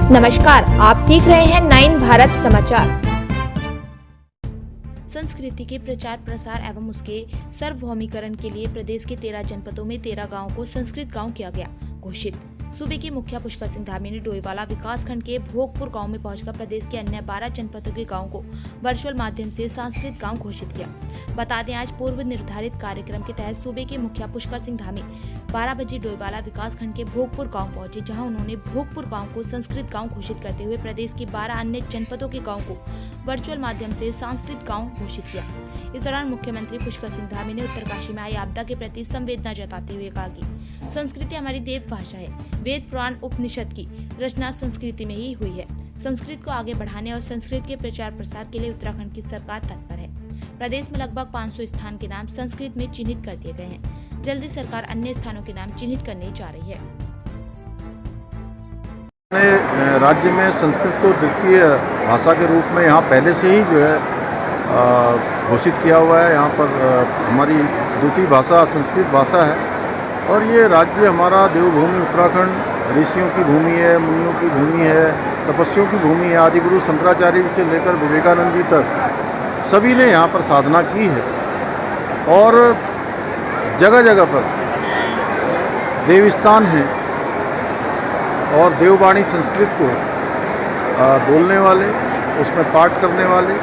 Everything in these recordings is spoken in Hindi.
नमस्कार, आप देख रहे हैं 9 भारत समाचार। संस्कृति के प्रचार प्रसार एवं उसके सार्वभौमिकरण के लिए प्रदेश के 13 जनपदों में 13 गांवों को संस्कृत गांव किया गया घोषित। सूबे के मुखिया पुष्कर सिंह धामी ने डोईवाला विकासखंड के भोगपुर गांव में पहुंचकर प्रदेश के अन्य 12 जनपदों के गांवों को वर्चुअल माध्यम से संस्कृत गांव घोषित किया। बता दें, आज पूर्व निर्धारित कार्यक्रम के तहत सूबे के मुखिया पुष्कर सिंह धामी 12 बजे डोईवाला विकासखंड के भोगपुर गांव पहुंचे, जहां उन्होंने भोगपुर गांव को संस्कृत गांव घोषित करते हुए प्रदेश के 12 अन्य जनपदों के गांव को वर्चुअल माध्यम से संस्कृत गांव घोषित किया। इस दौरान मुख्यमंत्री पुष्कर सिंह धामी ने उत्तरकाशी में आई आपदा के प्रति संवेदना जताते हुए कहा कि संस्कृति हमारी देव भाषा है। वेद पुराण उपनिषद की रचना संस्कृति में ही हुई है। संस्कृत को आगे बढ़ाने और संस्कृत के प्रचार प्रसार के लिए उत्तराखंड की सरकार तत्पर है। प्रदेश में लगभग 500 स्थान के नाम संस्कृत में चिन्हित कर दिए गए हैं। जल्दी सरकार अन्य स्थानों के नाम चिन्हित करने जा रही है। राज्य में संस्कृत को द्वितीय भाषा के रूप में यहाँ पहले से ही जो है घोषित किया हुआ है। यहाँ पर हमारी द्वितीय भाषा संस्कृत भाषा है और ये राज्य हमारा देवभूमि उत्तराखंड ऋषियों की भूमि है, मुनियों की भूमि है, तपस्वियों की भूमि है। आदिगुरु शंकराचार्य जी से लेकर विवेकानंद जी तक सभी ने यहाँ पर साधना की है और जगह जगह पर देवस्थान हैं और देववाणी संस्कृत को बोलने वाले, उसमें पाठ करने वाले,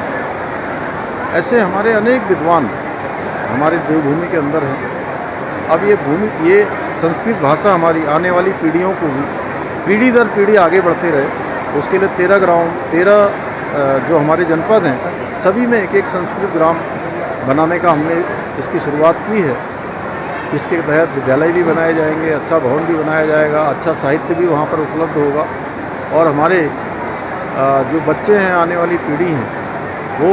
ऐसे हमारे अनेक विद्वान हमारे देवभूमि के अंदर हैं। अब ये संस्कृत भाषा हमारी आने वाली पीढ़ियों को भी पीढ़ी दर पीढ़ी आगे बढ़ते रहे, उसके लिए 13 ग्राम 13 जो हमारे जनपद हैं सभी में एक एक संस्कृत ग्राम बनाने का हमने इसकी शुरुआत की है। इसके तहत विद्यालय भी बनाए जाएंगे, अच्छा भवन भी बनाया जाएगा, अच्छा साहित्य भी वहाँ पर उपलब्ध होगा और हमारे जो बच्चे हैं, आने वाली पीढ़ी हैं, वो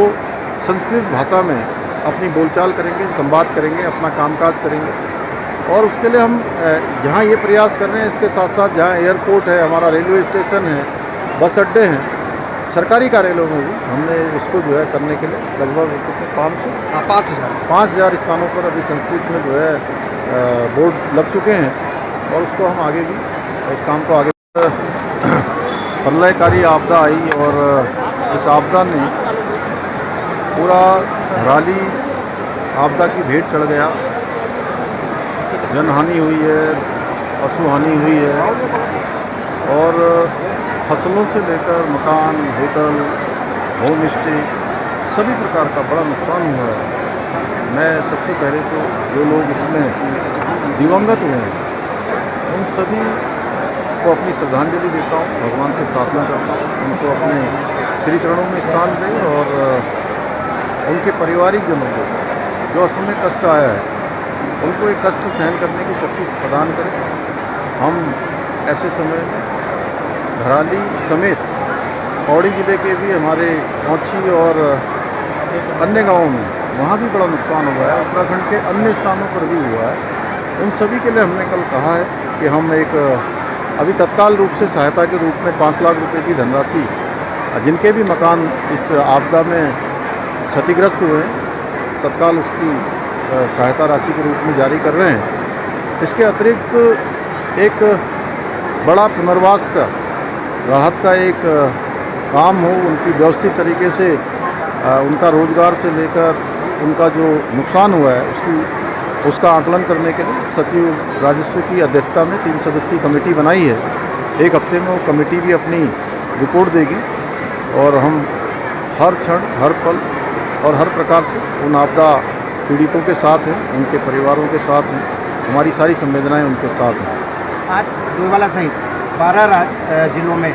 संस्कृत भाषा में अपनी बोलचाल करेंगे, संवाद करेंगे, अपना कामकाज करेंगे। और उसके लिए हम जहाँ ये प्रयास कर रहे हैं, इसके साथ साथ जहाँ एयरपोर्ट है, हमारा रेलवे स्टेशन है, बस अड्डे हैं, सरकारी कार्यालयों में भी हमने इसको जो है करने के लिए लगभग 5,000 स्थानों पर अभी संस्कृत में जो है बोर्ड लग चुके हैं और उसको हम आगे भी इस काम को आगे प्रलयकारी आपदा आई और इस आपदा ने पूरा धराली आपदा की भेंट चढ़ गया। जनहानि हुई है, पशुहानि हुई है और फसलों से लेकर मकान, होटल, होम स्टे सभी प्रकार का बड़ा नुकसान हुआ है। मैं सबसे पहले तो जो लोग इसमें दिवंगत हुए हैं उन सभी को अपनी श्रद्धांजलि देता हूँ, भगवान से प्रार्थना करता हूँ उनको अपने श्री चरणों में स्थान दें और उनके पारिवारिक जनों को जो असमय कष्ट आया है उनको एक कष्ट सहन करने की शक्ति प्रदान करें। हम ऐसे समय में धराली समेत पौड़ी जिले के भी हमारे पौंछी और अन्य गाँवों में वहाँ भी बड़ा नुकसान हुआ है, उत्तराखंड के अन्य स्थानों पर भी हुआ है। उन सभी के लिए हमने कल कहा है कि हम एक अभी तत्काल रूप से सहायता के रूप में 5 लाख रुपए की धनराशि जिनके भी मकान इस आपदा में क्षतिग्रस्त हुए हैं तत्काल उसकी सहायता राशि के रूप में जारी कर रहे हैं। इसके अतिरिक्त एक बड़ा पुनर्वास का राहत का एक काम हो, उनकी व्यवस्थित तरीके से उनका रोजगार से लेकर उनका जो नुकसान हुआ है उसका आकलन करने के लिए सचिव राजस्व की अध्यक्षता में 3 सदस्यीय कमेटी बनाई है। एक हफ्ते में वो कमेटी भी अपनी रिपोर्ट देगी और हम हर क्षण, हर पल और हर प्रकार से उन आपदा पीड़ितों के साथ हैं, उनके परिवारों के साथ हैं, हमारी सारी संवेदनाएं उनके साथ हैं। आज डोईवाला सहित 12 जिलों में